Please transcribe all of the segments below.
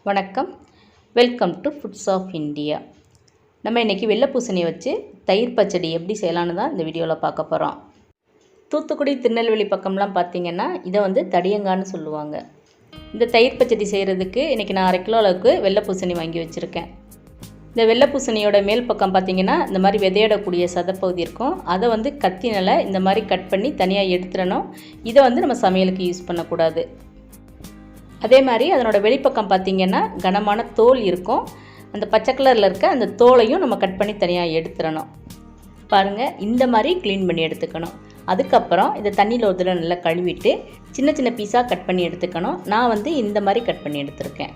வணக்கம், welcome to foods of India. நம்ம இன்றைக்கி வெள்ளை பூசணியை வச்சு தயிர் பச்சடி எப்படி செய்யலான்னு தான் இந்த வீடியோவில் பார்க்க போகிறோம். தூத்துக்குடி திருநெல்வேலி பக்கம்லாம் பார்த்திங்கன்னா இதை வந்து தடியங்கான்னு சொல்லுவாங்க. இந்த தயிர் பச்சடி செய்கிறதுக்கு இன்றைக்கி நான் 1/2 கிலோ அளவுக்கு வெள்ளை பூசணி வாங்கி வச்சுருக்கேன். இந்த வெள்ளை பூசணியோட மேல் பக்கம் பார்த்திங்கன்னா இந்த மாதிரி விதையிடக்கூடிய சதப்பகுதி இருக்கும். அதை வந்து கத்தினால் இந்த மாதிரி கட் பண்ணி தனியாக எடுத்துடணும். இதை வந்து நம்ம சமையலுக்கு யூஸ் பண்ணக்கூடாது. அதே மாதிரி அதனோட வெளிப்பக்கம் பார்த்திங்கன்னா கனமான தோல் இருக்கும். அந்த பச்சை கலரில் இருக்க அந்த தோலையும் நம்ம கட் பண்ணி தனியாக எடுத்துடணும். பாருங்கள், இந்த மாதிரி க்ளீன் பண்ணி எடுத்துக்கணும். அதுக்கப்புறம் இதை தண்ணியில் ஒரு தடவை நல்லா கழுவிட்டு சின்ன சின்ன பீஸாக கட் பண்ணி எடுத்துக்கணும். நான் வந்து இந்த மாதிரி கட் பண்ணி எடுத்துருக்கேன்.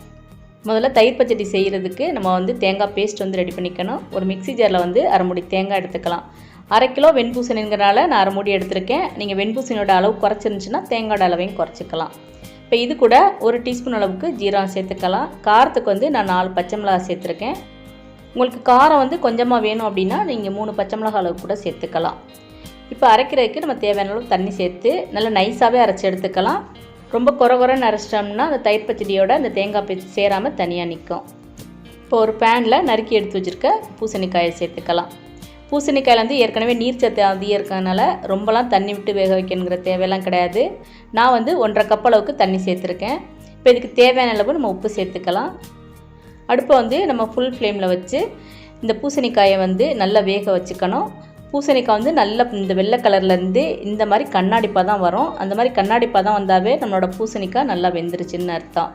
முதல்ல தயிர் பச்சடி செய்கிறதுக்கு நம்ம வந்து தேங்காய் பேஸ்ட் வந்து ரெடி பண்ணிக்கணும். ஒரு மிக்ஸி ஜாரில் வந்து 1/2 மூடி தேங்காய் எடுத்துக்கலாம். 1/2 கிலோ வெண்பூசணிங்கிறனால நான் 1/2 மூடி எடுத்திருக்கேன். நீங்கள் வெண்பூசணியோட அளவு குறைச்சிருந்துச்சுன்னா தேங்காயோட அளவையும் குறைச்சிக்கலாம். இப்போ இது கூட 1 டீஸ்பூன் அளவுக்கு ஜீரகம் சேர்த்துக்கலாம். காரத்துக்கு வந்து நான் 4 பச்சை மிளகாய் சேர்த்துருக்கேன். உங்களுக்கு காரம் வந்து கொஞ்சமாக வேணும் அப்படின்னா நீங்கள் 3 பச்சை மிளகாய் அளவு கூட சேர்த்துக்கலாம். இப்போ அரைக்கிறதுக்கு நம்ம தேவையான அளவு தண்ணி சேர்த்து நல்லா நைஸாகவே அரைச்சி எடுத்துக்கலாம். ரொம்ப குறைன்னு அரைச்சிட்டோம்னா அந்த தயிர் பச்சடியோட அந்த தேங்காய் பேஸ்ட் சேராமல் தனியாக நிற்கும். இப்போ ஒரு பேனில் நறுக்கி எடுத்து வச்சுருக்க பூசணிக்காயை சேர்த்துக்கலாம். பூசணிக்காயில் வந்து ஏற்கனவே நீர் சத்து அதிகம் இருக்கிறதுனால ரொம்பலாம் தண்ணி விட்டு வேக வைக்கணுங்கிற தேவையெல்லாம் கிடையாது. நான் வந்து 1/2 கப் அளவுக்கு தண்ணி சேர்த்துருக்கேன். இப்போ இதுக்கு தேவையான அளவு நம்ம உப்பு சேர்த்துக்கலாம். அடுப்பை வந்து நம்ம ஃபுல் ஃப்ளேமில் வச்சு இந்த பூசணிக்காயை வந்து நல்லா வேக வச்சுக்கணும். பூசணிக்காய் வந்து நல்லா இந்த வெள்ளை கலர்லேருந்து இந்த மாதிரி கண்ணாடி பதம் வரும். அந்த மாதிரி கண்ணாடி பதம் வந்தாவே நம்மளோட பூசணிக்காய் நல்லா வெந்துருச்சுன்னு அர்த்தம்.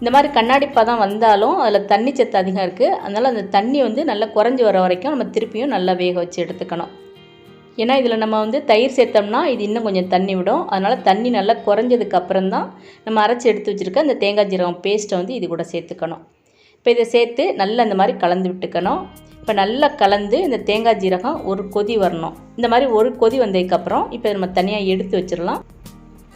இந்த மாதிரி கண்ணாடி பதம் வந்தாலும் அதில் தண்ணி சத்து அதிகம் இருக்குது. அதனால் அந்த தண்ணி வந்து நல்லா குறைஞ்சி வர வரைக்கும் நம்ம திருப்பியும் நல்லா வேக வச்சு எடுத்துக்கணும். ஏன்னா இதில் நம்ம வந்து தயிர் சேர்த்தோம்னா இது இன்னும் கொஞ்சம் தண்ணி விடும். அதனால் தண்ணி நல்லா குறைஞ்சதுக்கு அப்புறம் தான் நம்ம அரைச்சி எடுத்து வச்சுருக்க அந்த தேங்காய் ஜீரகம் பேஸ்ட்டை வந்து இது கூட சேர்த்துக்கணும். இப்போ இதை சேர்த்து நல்லா இந்த மாதிரி கலந்து விட்டுக்கணும். இப்போ நல்லா கலந்து இந்த தேங்காய் ஜீரகம் ஒரு கொதி வரணும். இந்த மாதிரி ஒரு கொதி வந்ததுக்கப்புறம் இப்போ நம்ம தனியாக எடுத்து வச்சிடலாம்.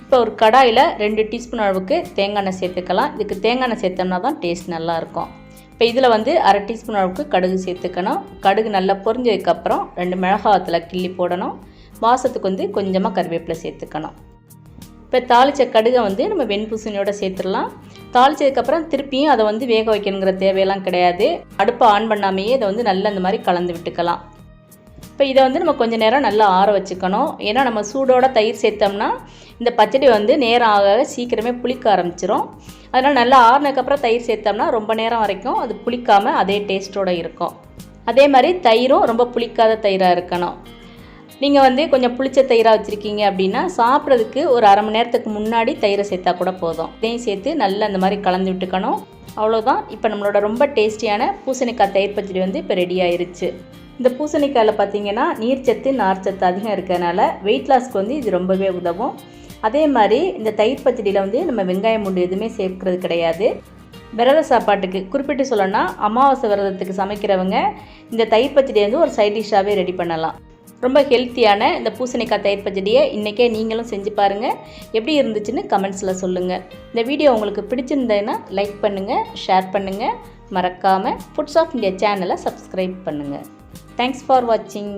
இப்போ ஒரு கடாயில் 2 டீஸ்பூன் அளவுக்கு தேங்காய் எண்ணெய் சேர்த்துக்கலாம். இதுக்கு தேங்காய் எண்ணெய் சேர்த்தோம்னா தான் டேஸ்ட் நல்லாயிருக்கும். இப்போ இதில் வந்து 1/2 டீஸ்பூன் அளவுக்கு கடுகு சேர்த்துக்கணும். கடுகு நல்லா பொரிஞ்சதுக்கப்புறம் 2 மிளகாய் கிள்ளி போடணும். வாசத்துக்கு வந்து கொஞ்சமாக கருவேப்பிலை சேர்த்துக்கணும். இப்போ தாளித்த கடுகை வந்து நம்ம வெண்பூசணியோட சேர்த்துடலாம். தாளித்ததுக்கப்புறம் திருப்பியும் அதை வந்து வேக வைக்கணுங்கிற தேவையெல்லாம் கிடையாது. அடுப்பை ஆன் பண்ணாமையே இதை வந்து நல்லா இந்த மாதிரி கலந்து விட்டுக்கலாம். இப்போ இதை வந்து நம்ம கொஞ்சம் நேரம் நல்லா ஆற வச்சுக்கணும். ஏன்னா நம்ம சூடோட தயிர் சேர்த்தோம்னா இந்த பச்சடி வந்து நேரம் ஆக சீக்கிரமே புளிக்க ஆரம்பிச்சிரும். அதனால் நல்லா ஆறினதுக்கப்புறம் தயிர் சேர்த்தோம்னா ரொம்ப நேரம் வரைக்கும் அது புளிக்காமல் அதே டேஸ்ட்டோடு இருக்கும். அதே மாதிரி தயிரும் ரொம்ப புளிக்காத தயிராக இருக்கணும். நீங்கள் வந்து கொஞ்சம் புளிச்ச தயிராக வச்சுருக்கீங்க அப்படின்னா சாப்பிட்றதுக்கு ஒரு 1/2 மணி நேரத்துக்கு முன்னாடி தயிரை சேர்த்தா கூட போதும். இதையும் சேர்த்து நல்லா அந்த மாதிரி கலந்து விட்டுக்கணும். அவ்வளோதான். இப்போ நம்மளோட ரொம்ப டேஸ்டியான பூசணிக்காய் தயிர் பச்சடி வந்து இப்போ ரெடி ஆயிருச்சு. இந்த பூசணிக்காயில் பார்த்திங்கன்னா நீர்ச்சத்து நார்ச்சத்து அதிகம் இருக்கிறதுனால வெயிட் லாஸ்க்கு வந்து இது ரொம்பவே உதவும். அதே மாதிரி இந்த தயிர் பச்சடியில் வந்து நம்ம வெங்காயம் பூண்டு எதுவுமே சேர்க்கிறது கிடையாது. விரத சாப்பாட்டுக்கு குறிப்பிட்டு சொல்லணும்னா அமாவாசை விரதத்துக்கு சமைக்கிறவங்க இந்த தயிர் பச்சடியை வந்து ஒரு சைட் டிஷ்ஷாகவே ரெடி பண்ணலாம். ரொம்ப ஹெல்த்தியான இந்த பூசணிக்காய் தயிர் பச்சடியை இன்றைக்கே நீங்களும் செஞ்சு பாருங்கள். எப்படி இருந்துச்சுன்னு கமெண்ட்ஸில் சொல்லுங்கள். இந்த வீடியோ உங்களுக்கு பிடிச்சிருந்ததுன்னா லைக் பண்ணுங்கள், ஷேர் பண்ணுங்கள். மறக்காமல் ஃபுட்ஸ் ஆஃப் இந்தியா சேனலை சப்ஸ்கிரைப் பண்ணுங்கள். தேங்க்ஸ் ஃபார் வாட்சிங்.